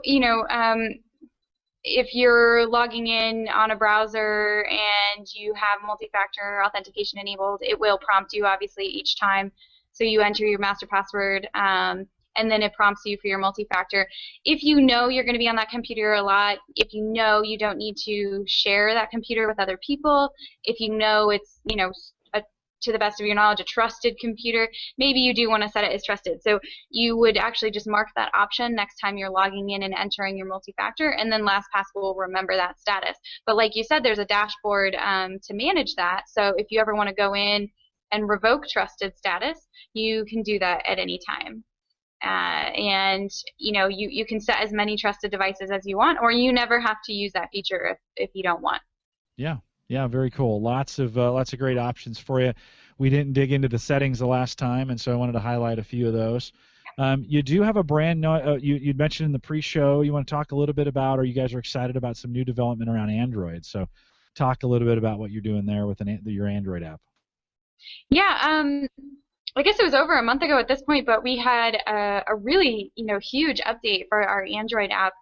[SPEAKER 2] if you're logging in on a browser and you have multi-factor authentication enabled, it will prompt you obviously each time. So you enter your master password, and then it prompts you for your multi-factor. If you know you're going to be on that computer a lot, if you know you don't need to share that computer with other people, if you know it's, to the best of your knowledge, a trusted computer, maybe you do want to set it as trusted. So you would actually just mark that option next time you're logging in and entering your multi-factor, and then LastPass will remember that status. But like you said, there's a dashboard to manage that. So if you ever want to go in and revoke trusted status, you can do that at any time. And you can set as many trusted devices as you want, or you never have to use that feature if you don't want.
[SPEAKER 1] Yeah, very cool. Lots of great options for you. We didn't dig into the settings the last time, and so I wanted to highlight a few of those. You do have a brand new, you'd mentioned in the pre-show, you want to talk a little bit about, or you guys are excited about some new development around Android. So talk a little bit about what you're doing there with your Android app.
[SPEAKER 2] Yeah, I guess it was over a month ago at this point, but we had a really, huge update for our Android app,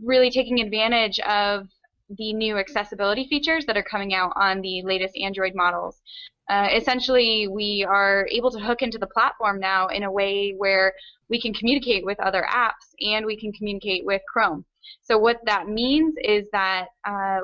[SPEAKER 2] really taking advantage of the new accessibility features that are coming out on the latest Android models. Essentially, we are able to hook into the platform now in a way where we can communicate with other apps and we can communicate with Chrome. So what that means is that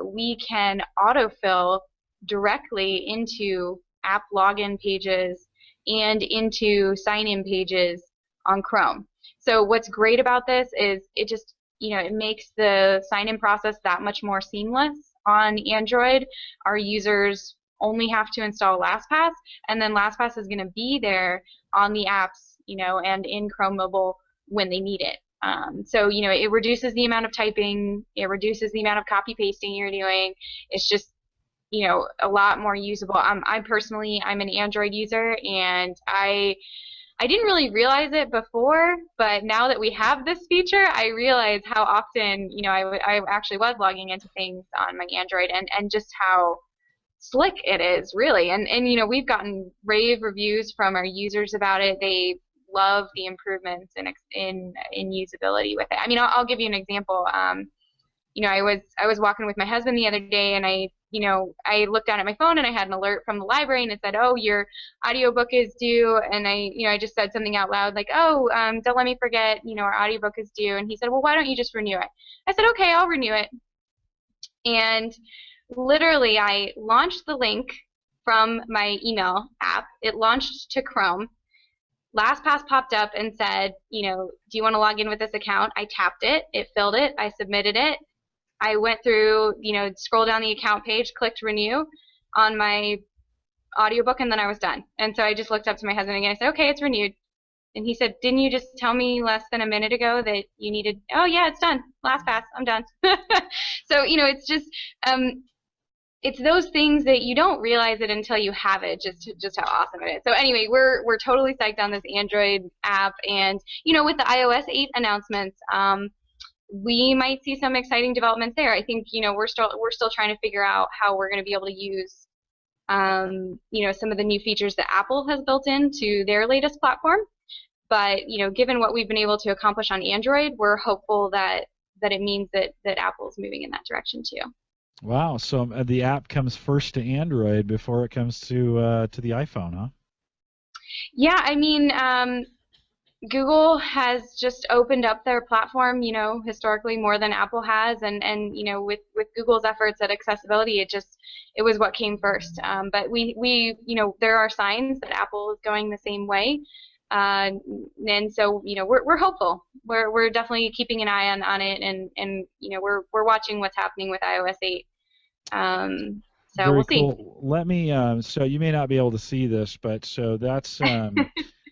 [SPEAKER 2] we can autofill directly into app login pages and into sign-in pages on Chrome. So what's great about this is it just it makes the sign-in process that much more seamless on Android. Our users only have to install LastPass, and then LastPass is going to be there on the apps, and in Chrome Mobile when they need it. So, it reduces the amount of typing, it reduces the amount of copy pasting you're doing. It's just, a lot more usable. I'm an Android user, and I didn't really realize it before, but now that we have this feature, I realize how often, I actually was logging into things on my Android, and just how slick it is, really. And we've gotten rave reviews from our users about it. They love the improvements in usability with it. I mean, I'll give you an example. I was walking with my husband the other day, and I looked down at my phone and I had an alert from the library, and it said, "Oh, your audiobook is due." And I just said something out loud like, "Oh, don't let me forget, our audiobook is due." And he said, "Well, why don't you just renew it?" I said, "Okay, I'll renew it." And literally, I launched the link from my email app. It launched to Chrome. LastPass popped up and said, "Do you want to log in with this account?" I tapped it. It filled it. I submitted it. I went through, scrolled down the account page, clicked renew on my audiobook, and then I was done. And so I just looked up to my husband again. I said, "Okay, it's renewed." And he said, "Didn't you just tell me less than a minute ago that you needed?" "Oh, yeah, it's done. LastPass, I'm done." So, it's just, it's those things that you don't realize it until you have it, just how awesome it is. So anyway, we're totally psyched on this Android app, and with the iOS 8 announcements, we might see some exciting developments there. I think we're still trying to figure out how we're going to be able to use some of the new features that Apple has built into their latest platform. But given what we've been able to accomplish on Android, we're hopeful that it means that Apple's moving in that direction too.
[SPEAKER 1] Wow, so the app comes first to Android before it comes to the iPhone, huh?
[SPEAKER 2] Yeah, I mean, Google has just opened up their platform, historically more than Apple has, and with Google's efforts at accessibility, it was what came first. But we there are signs that Apple is going the same way, and so we're hopeful. We're definitely keeping an eye on it, and we're watching what's happening with iOS 8. So
[SPEAKER 1] Very
[SPEAKER 2] we'll see.
[SPEAKER 1] cool. Let me. So you may not be able to see this, but so that's.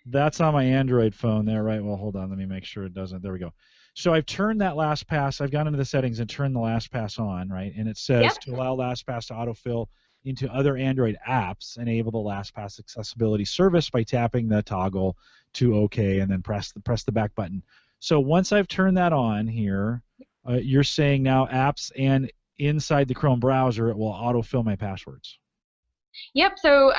[SPEAKER 1] That's on my Android phone there, right? Well, hold on. Let me make sure it doesn't. There we go. So I've turned that LastPass. I've gone into the settings and turned the LastPass on, right? And it says
[SPEAKER 2] Yep.
[SPEAKER 1] to allow LastPass to autofill into other Android apps, enable the LastPass accessibility service by tapping the toggle to OK and then press the back button. So once I've turned that on here, you're saying now apps and inside the Chrome browser, it will autofill my passwords.
[SPEAKER 2] Yep. So,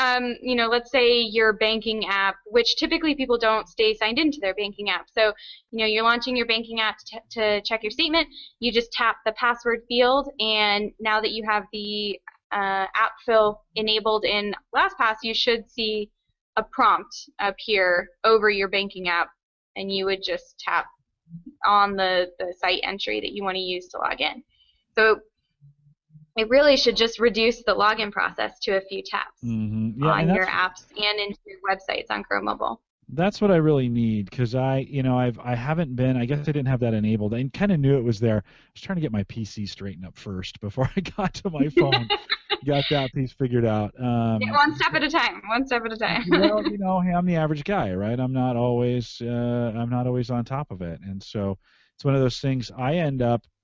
[SPEAKER 2] let's say your banking app, which typically people don't stay signed into their banking app. So, you're launching your banking app to check your statement. You just tap the password field, and now that you have the app fill enabled in LastPass, you should see a prompt appear over your banking app, and you would just tap on the site entry that you want to use to log in. So it really should just reduce the login process to a few taps
[SPEAKER 1] Yeah, and
[SPEAKER 2] on your apps and into your websites on Chrome Mobile.
[SPEAKER 1] that's what I really need, because I haven't been, I guess I didn't have that enabled. I kind of knew it was there. I was trying to get my PC straightened up first before I got to my phone. Got that piece figured out.
[SPEAKER 2] Yeah, one step at a time. One step at a time.
[SPEAKER 1] Well, hey, I'm the average guy, right? I'm not always on top of it, and so it's one of those things.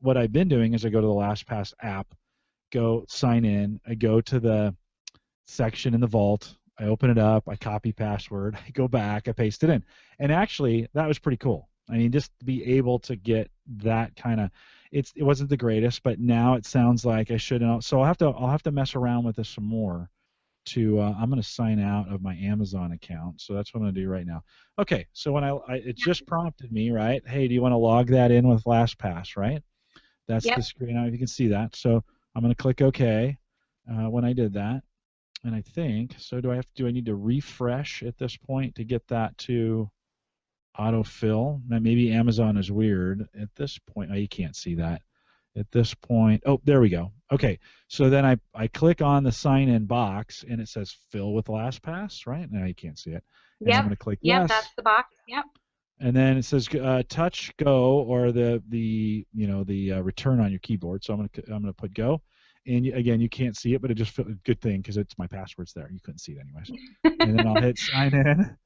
[SPEAKER 1] What I've been doing is I go to the LastPass app, go sign in, I go to the section in the vault, I open it up, I copy password, I go back, I paste it in, and actually that was pretty cool. I mean, just to be able to get that kind of, it wasn't the greatest, but now it sounds like I should know. So I'll have to mess around with this some more. I'm going to sign out of my Amazon account, so that's what I'm going to do right now. Okay, so when it just prompted me, right? Hey, do you want to log that in with LastPass, right? That's
[SPEAKER 2] Yep.
[SPEAKER 1] the screen. If you can see that, so I'm going to click OK when I did that, and I think so. Do I need to refresh at this point to get that to autofill? Maybe Amazon is weird at this point. Oh, you can't see that at this point. Oh, there we go. Okay, so then I click on the sign in box and it says fill with LastPass, right? Now you can't see it. And I'm
[SPEAKER 2] Yep.
[SPEAKER 1] going to click
[SPEAKER 2] Yep.
[SPEAKER 1] yes.
[SPEAKER 2] That's the box. Yep.
[SPEAKER 1] And then it says touch go, or the return on your keyboard. So I'm gonna put go, and again you can't see it, but it just good thing because it's my password's there. You couldn't see it anyways. And then I'll hit sign in,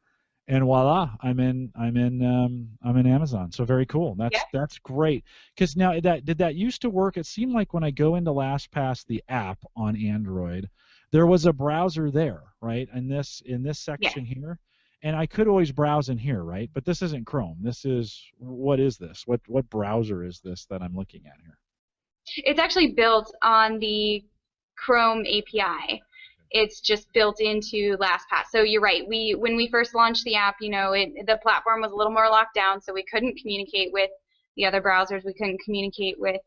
[SPEAKER 1] and voila, I'm in Amazon. So very cool.
[SPEAKER 2] Yep.
[SPEAKER 1] That's great. Because now did that used to work? It seemed like when I go into LastPass, the app on Android, there was a browser there, right? In this
[SPEAKER 2] Yes.
[SPEAKER 1] section here, and I could always browse in here, right? But this isn't Chrome. What is this? What browser is this that I'm looking at here?
[SPEAKER 2] It's actually built on the Chrome API. It's just built into LastPass. So you're right. When we first launched the app, the platform was a little more locked down, so we couldn't communicate with the other browsers. We couldn't communicate with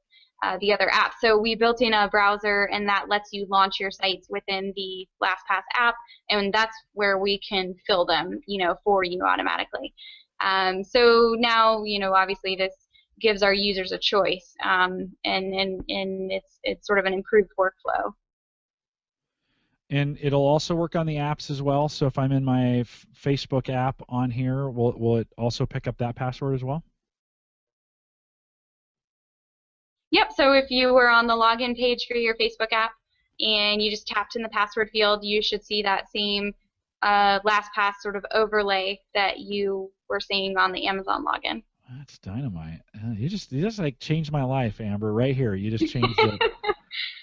[SPEAKER 2] the other apps. So we built in a browser, and that lets you launch your sites within the LastPass app, and that's where we can fill them, for you automatically. So now, obviously this gives our users a choice, and it's sort of an improved workflow.
[SPEAKER 1] And it'll also work on the apps as well. So if I'm in my Facebook app on here, will it also pick up that password as well?
[SPEAKER 2] Yep, so if you were on the login page for your Facebook app and you just tapped in the password field, you should see that same LastPass sort of overlay that you were seeing on the Amazon login.
[SPEAKER 1] That's dynamite. You just like changed my life, Amber, right here. You just changed it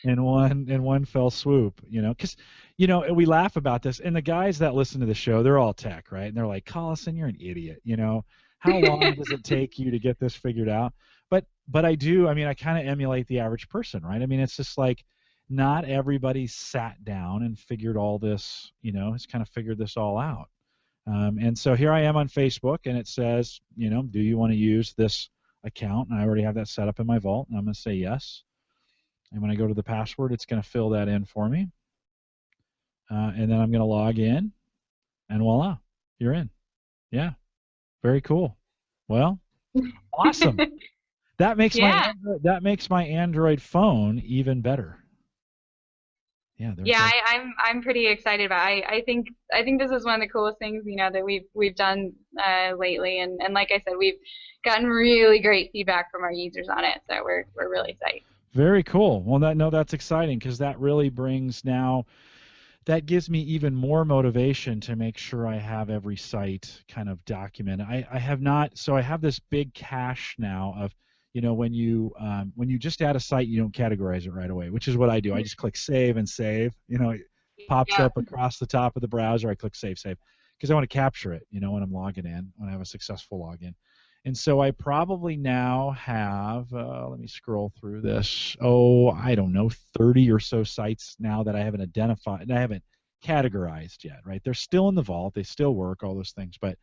[SPEAKER 1] in one fell swoop, because we laugh about this, and the guys that listen to the show, they're all tech, right? And they're like, Collison, you're an idiot. How long does it take you to get this figured out? But I do. I mean, I kind of emulate the average person, right? I mean, it's just like not everybody sat down and figured all this, has kind of figured this all out. And so here I am on Facebook, and it says, do you want to use this account? And I already have that set up in my vault, and I'm going to say yes. And when I go to the password, it's going to fill that in for me. And then I'm going to log in, and voila, you're in. Yeah, very cool. Well, awesome. That makes
[SPEAKER 2] Yeah.
[SPEAKER 1] my Android phone even better. Yeah.
[SPEAKER 2] Yeah, I'm pretty excited about it. I think this is one of the coolest things, that we've done lately, and like I said, we've gotten really great feedback from our users on it, so we're really excited.
[SPEAKER 1] Very cool. Well, that's exciting, because that really that gives me even more motivation to make sure I have every site kind of documented. I have not, so I have this big cache now of, when you just add a site, you don't categorize it right away, which is what I do. I just click save and save. It pops
[SPEAKER 2] Yeah.
[SPEAKER 1] up across the top of the browser. I click save, because I want to capture it, when I'm logging in, when I have a successful login. And so I probably now have, let me scroll through this. Oh, I don't know, 30 or so sites now that I haven't identified, and I haven't categorized yet, right? They're still in the vault, they still work, all those things, but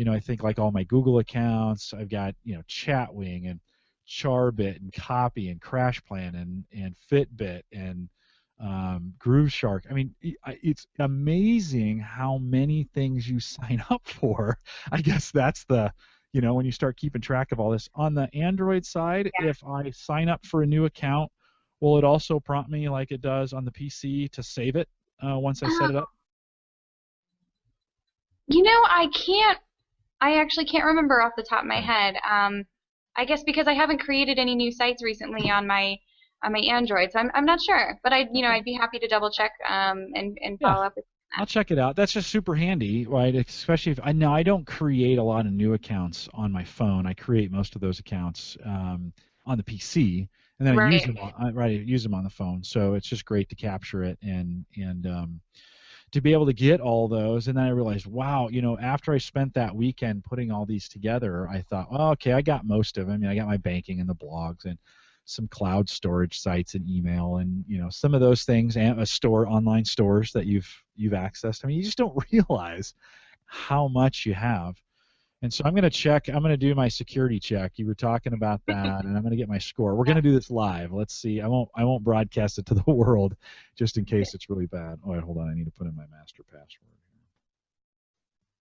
[SPEAKER 1] I think like all my Google accounts, I've got Chatwing and Charbit and Copy and CrashPlan and Fitbit and Grooveshark. I mean, it's amazing how many things you sign up for. I guess that's the when you start keeping track of all this. On the Android side,
[SPEAKER 2] Yeah.
[SPEAKER 1] if I sign up for a new account, will it also prompt me like it does on the PC to save it once I set it up?
[SPEAKER 2] I actually can't remember off the top of my
[SPEAKER 1] Okay.
[SPEAKER 2] head. I guess because I haven't created any new sites recently on my Android, so I'm not sure. But
[SPEAKER 1] Okay.
[SPEAKER 2] I'd be happy to double check and
[SPEAKER 1] Yeah.
[SPEAKER 2] follow up with
[SPEAKER 1] I'll
[SPEAKER 2] that.
[SPEAKER 1] check it out. That's just super handy, right? Especially if I don't create a lot of new accounts on my phone. I create most of those accounts on the PC, and then I use
[SPEAKER 2] Right.
[SPEAKER 1] them I use them on the phone. So it's just great to capture it and to be able to get all those. And then I realized, wow, after I spent that weekend putting all these together, I thought, oh, okay, I got most of them. I mean, I got my banking and the blogs and some cloud storage sites and email and some of those things and online stores that you've accessed. I mean, you just don't realize how much you have. And so I'm going to do my security check. You were talking about that, and I'm going to get my score. We're going to do this live. Let's see. I won't broadcast it to the world just in case it's really bad. Oh, wait, hold on. I need to put in my master password.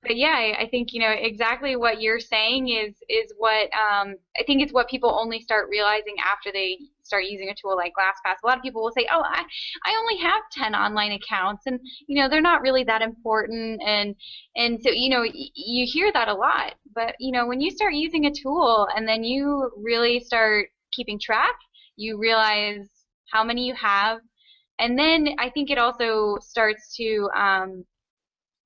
[SPEAKER 2] But yeah, I think exactly what you're saying is what I think it's what people only start realizing after they start using a tool like LastPass. A lot of people will say, "Oh, I only have 10 online accounts, and they're not really that important." And so you hear that a lot. But when you start using a tool and then you really start keeping track, you realize how many you have, and then I think it also starts to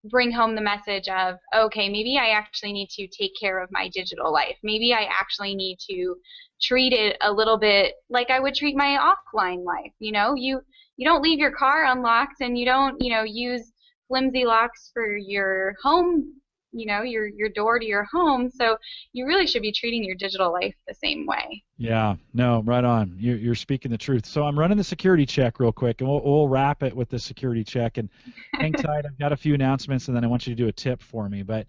[SPEAKER 2] bring home the message of, okay, maybe I actually need to take care of my digital life. Maybe I actually need to treat it a little bit like I would treat my offline life. You don't leave your car unlocked, and you don't, use flimsy locks for your home, your door to your home. So you really should be treating your digital life the same way.
[SPEAKER 1] Yeah, no, right on. You're speaking the truth. So I'm running the security check real quick, and we'll wrap it with the security check. And hang tight. I've got a few announcements, and then I want you to do a tip for me. But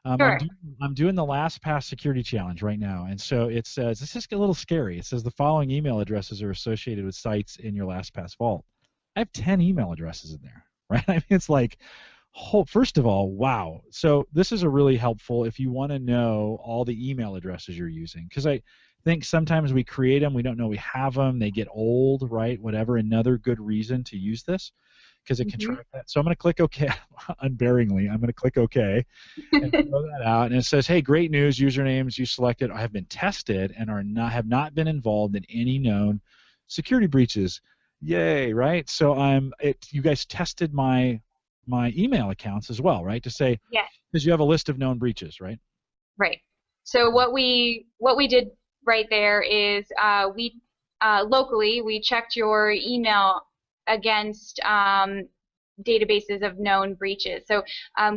[SPEAKER 2] Sure.
[SPEAKER 1] I'm doing the LastPass security challenge right now, and so it says this is a little scary. It says the following email addresses are associated with sites in your LastPass vault. I have 10 email addresses in there, right? I mean, it's like, first of all, wow. So this is a really helpful if you want to know all the email addresses you're using, because I think sometimes we create them, we don't know we have them, they get old, right? Whatever. Another good reason to use this because it can
[SPEAKER 2] Hmm.
[SPEAKER 1] track that. So I'm going to click OK. Unbearingly, I'm going to click OK and throw that out. And it says, hey, great news. Usernames you selected have been tested and have not been involved in any known security breaches. Yay, right? So you guys tested my email accounts as well, right? To say,
[SPEAKER 2] Yeah.
[SPEAKER 1] because you have a list of known breaches, right?
[SPEAKER 2] Right. So what we did right there is we locally we checked your email against databases of known breaches. So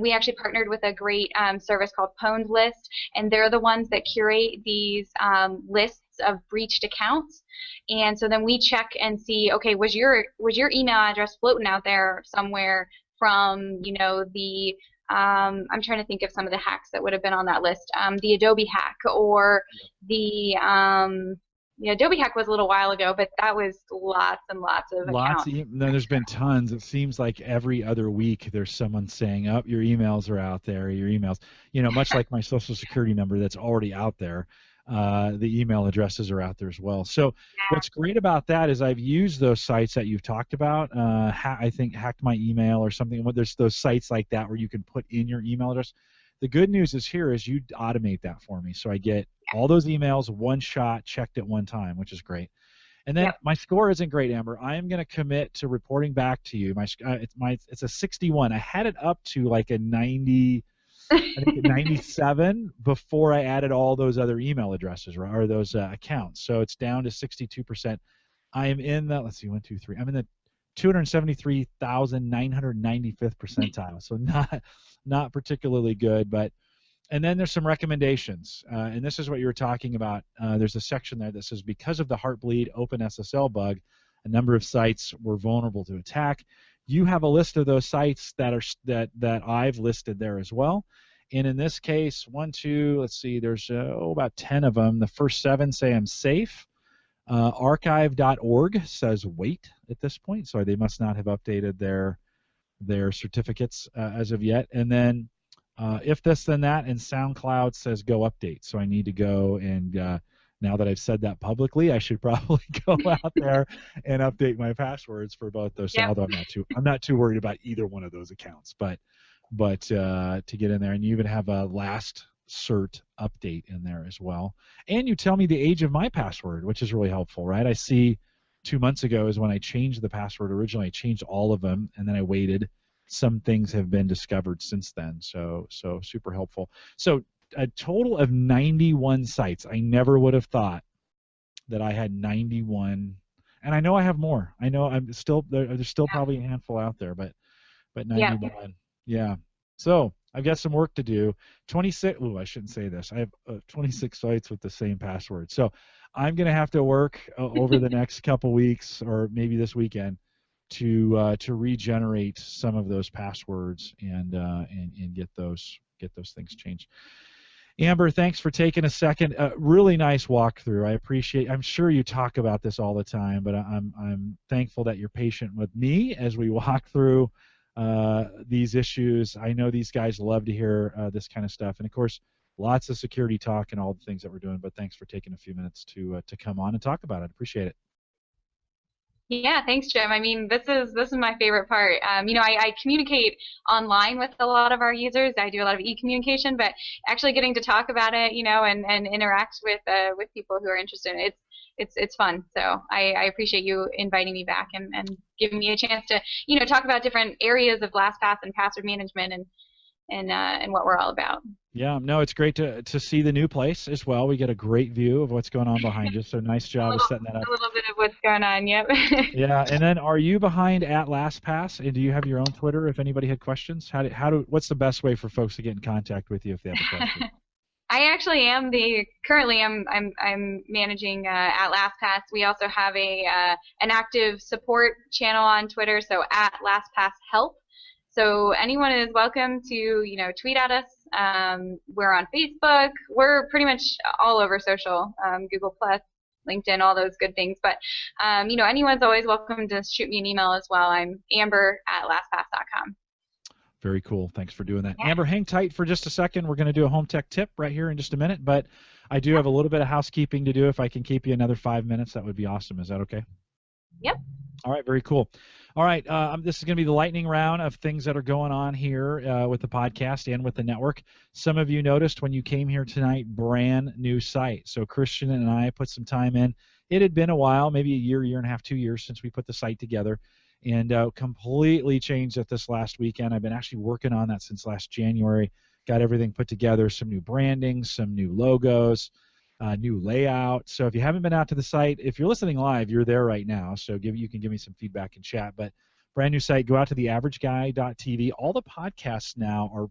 [SPEAKER 2] we actually partnered with a great service called Pwned List, and they're the ones that curate these lists of breached accounts. And so then we check and see, okay, was your email address floating out there somewhere from the I'm trying to think of some of the hacks that would have been on that list. The Adobe hack or the Adobe hack was a little while ago, but that was lots and lots of
[SPEAKER 1] Lots
[SPEAKER 2] accounts.
[SPEAKER 1] of, no, there's been tons. It seems like every other week there's someone saying, "Oh, your emails are out there. Your emails," much like my social security number that's already out there. The email addresses are out there as well. So what's great about that is I've used those sites that you've talked about. I think Hacked My Email or something. There's those sites like that where you can put in your email address. The good news is here is you automate that for me, so I get all those emails one shot checked at one time, which is great. And then
[SPEAKER 2] Yep.
[SPEAKER 1] my score isn't great, Amber. I am going to commit to reporting back to you. It's a 61. I had it up to like a 90, I think a 97 before I added all those other email addresses or those accounts. So it's down to 62%. I am in the, let's see, 1, 2, 3. I'm in the 273,995th percentile. So not particularly good, but and then there's some recommendations, and this is what you were talking about. There's a section there that says because of the Heartbleed OpenSSL bug, a number of sites were vulnerable to attack. you have a list of those sites that I've listed there as well. And in this case, let's see, there's about 10 of them. The first 7 say I'm safe. Archive.org says wait at this point, so they must not have updated their certificates as of yet. And then if this then that, and SoundCloud says go update. So I need to go and now that I've said that publicly, I should probably go out there and update my passwords for both those.
[SPEAKER 2] Yep.
[SPEAKER 1] Although I'm not too worried about either one of those accounts, but to get in there, and you even have a last cert update in there as well. And you tell me the age of my password, which is really helpful, right? I see 2 months ago is when I changed the password originally. I changed all of them, and then I waited. Some things have been discovered since then, so super helpful. So a total of 91 sites. I never would have thought that I had 91, and I know I have more. I know there's still probably a handful out there, but 91. Yeah. So I've got some work to do. 26. Ooh, I shouldn't say this. I have 26 sites with the same password. So I'm going to have to work over the next couple weeks, or maybe this weekend, to regenerate some of those passwords and get those things changed. Amber, thanks for taking a second. Really nice walkthrough. I appreciate. I'm sure you talk about this all the time, but I'm thankful that you're patient with me as we walk through these issues. I know these guys love to hear this kind of stuff, and of course, lots of security talk and all the things that we're doing. But thanks for taking a few minutes to come on and talk about it. Appreciate it.
[SPEAKER 2] Yeah, thanks, Jim. I mean, this is my favorite part. I communicate online with a lot of our users. I do a lot of e-communication, but actually getting to talk about it, and interact with people who are interested, it's fun. So I appreciate you inviting me back and giving me a chance to, talk about different areas of LastPass and password management and what we're all about.
[SPEAKER 1] Yeah, no, it's great to see the new place as well. We get a great view of what's going on behind you, so nice job of setting that up.
[SPEAKER 2] A little bit of what's going on, yep.
[SPEAKER 1] Yeah, and then are you behind at LastPass, and do you have your own Twitter if anybody had questions? What's the best way for folks to get in contact with you if they have a question?
[SPEAKER 2] I actually am currently I'm managing at LastPass. We also have an active support channel on Twitter, so at LastPass Help. So anyone is welcome to, tweet at us. We're on Facebook. We're pretty much all over social, Google+, LinkedIn, all those good things. But, anyone's always welcome to shoot me an email as well. I'm amber@lastpass.com.
[SPEAKER 1] Very cool. Thanks for doing that.
[SPEAKER 2] Yeah.
[SPEAKER 1] Amber, hang tight for just a second. We're going to do a home tech tip right here in just a minute, but I do have a little bit of housekeeping to do. If I can keep you another 5 minutes, that would be awesome. Is that okay?
[SPEAKER 2] Yep.
[SPEAKER 1] All right, very cool. All right, this is going to be the lightning round of things that are going on here with the podcast and with the network. Some of you noticed when you came here tonight, brand new site. So Christian and I put some time in. It had been a while, maybe a year and a half, 2 years since we put the site together, and completely changed it this last weekend. I've been actually working on that since last January. Got everything put together, some new branding, some new logos, new layout. So if you haven't been out to the site, if you're listening live, you're there right now. So you can give me some feedback in chat. But brand new site, go out to theaverageguy.tv. All the podcasts now are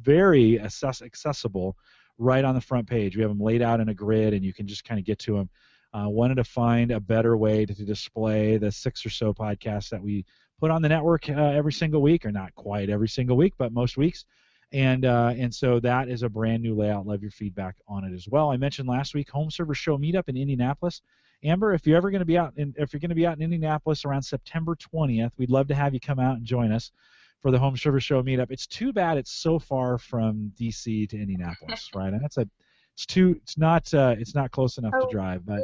[SPEAKER 1] very accessible right on the front page. We have them laid out in a grid, and you can just kind of get to them. Wanted to find a better way to display the 6 or so podcasts that we put on the network every single week, or not quite every single week, but most weeks. And so that is a brand new layout. Love your feedback on it as well. I mentioned last week Home Server Show meetup in Indianapolis. Amber, if you're going to be out in Indianapolis around September 20th, we'd love to have you come out and join us for the Home Server Show meetup. It's too bad it's so far from DC to Indianapolis, right? And it's not close enough to drive, but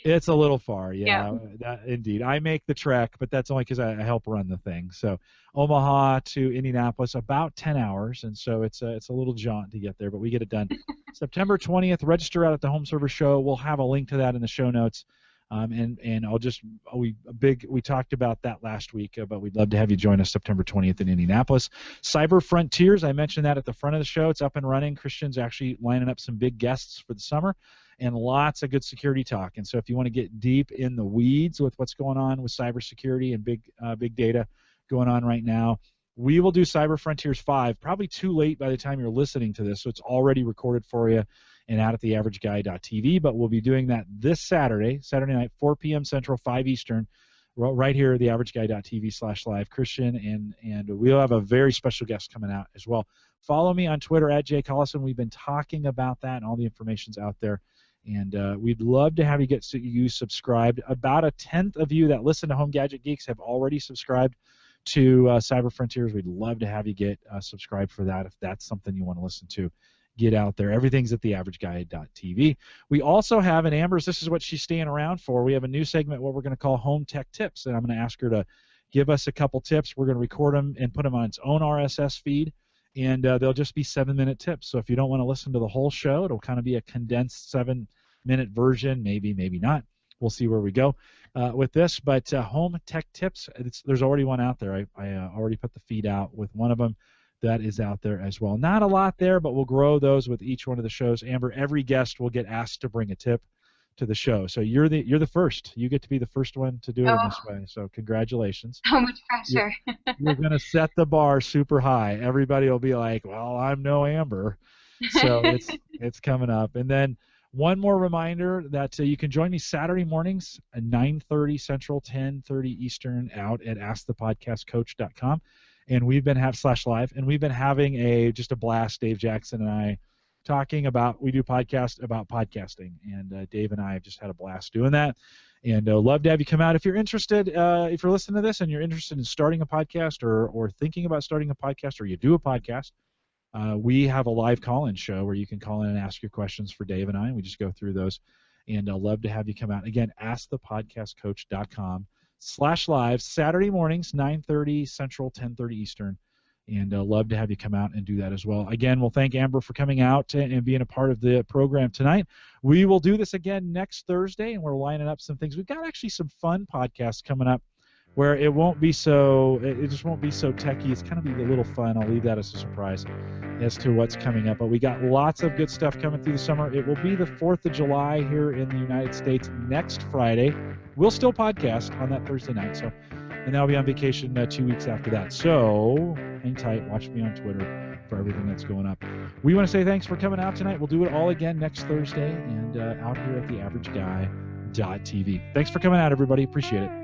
[SPEAKER 1] it's a little far, yeah. That, indeed. I make the trek, but that's only because I help run the thing. So Omaha to Indianapolis, about 10 hours, and so it's a little jaunt to get there, but we get it done. September 20th, register out at the Home Server Show. We'll have a link to that in the show notes. And we talked about that last week, but we'd love to have you join us September 20th in Indianapolis. Cyber Frontiers, I mentioned that at the front of the show. It's up and running. Christian's actually lining up some big guests for the summer, and lots of good security talk. And so if you want to get deep in the weeds with what's going on with cybersecurity and big data going on right now, we will do Cyber Frontiers 5, probably too late by the time you're listening to this, so it's already recorded for you and out at theaverageguy.tv, but we'll be doing that this Saturday night, 4 p.m. Central, 5 Eastern, right here at theaverageguy.tv/live. Christian, and we'll have a very special guest coming out as well. Follow me on Twitter at @Collison. We've been talking about that, and all the information's out there. And we'd love to have you subscribed. About 1/10 of you that listen to Home Gadget Geeks have already subscribed to Cyber Frontiers. We'd love to have you get subscribed for that if that's something you want to listen to. Get out there. Everything's at theaverageguy.tv. We also have, and Amber's, this is what she's staying around for, we have a new segment, what we're going to call Home Tech Tips, and I'm going to ask her to give us a couple tips. We're going to record them and put them on its own RSS feed, and they'll just be 7-minute tips. So if you don't want to listen to the whole show, it'll kind of be a condensed 7-minute version, maybe not. We'll see where we go with this. But Home Tech Tips, there's already one out there. I already put the feed out with one of them. That is out there as well. Not a lot there, but we'll grow those with each one of the shows. Amber, every guest will get asked to bring a tip to the show. So you're the first. You get to be the first one to do it in this way. So congratulations.
[SPEAKER 2] So much pressure.
[SPEAKER 1] You're going to set the bar super high. Everybody will be like, well, I'm no Amber. So it's coming up. And then one more reminder that you can join me Saturday mornings at 9:30 Central, 10:30 Eastern out at AskThePodcastCoach.com. And we've been /live, and we've been having just a blast, Dave Jackson and I, talking about, we do podcasts about podcasting, and Dave and I have just had a blast doing that, and love to have you come out. If you're interested, if you're listening to this and you're interested in starting a podcast or thinking about starting a podcast, or you do a podcast, we have a live call-in show where you can call in and ask your questions for Dave and I, and we just go through those, and I'd love to have you come out. Again, AskThePodcastCoach.com/live, Saturday mornings, 9:30 Central, 10:30 Eastern, and love to have you come out and do that as well. Again, we'll thank Amber for coming out and being a part of the program tonight. We will do this again next Thursday, and we're lining up some things. We've got actually some fun podcasts coming up where it just won't be so techy. It's kind of be a little fun. I'll leave that as a surprise as to what's coming up. But we got lots of good stuff coming through the summer. It will be the 4th of July here in the United States next Friday. We'll still podcast on that Thursday night, and I'll be on vacation 2 weeks after that. So hang tight. Watch me on Twitter for everything that's going up. We want to say thanks for coming out tonight. We'll do it all again next Thursday and out here at theaverageguy.tv. Thanks for coming out, everybody. Appreciate it.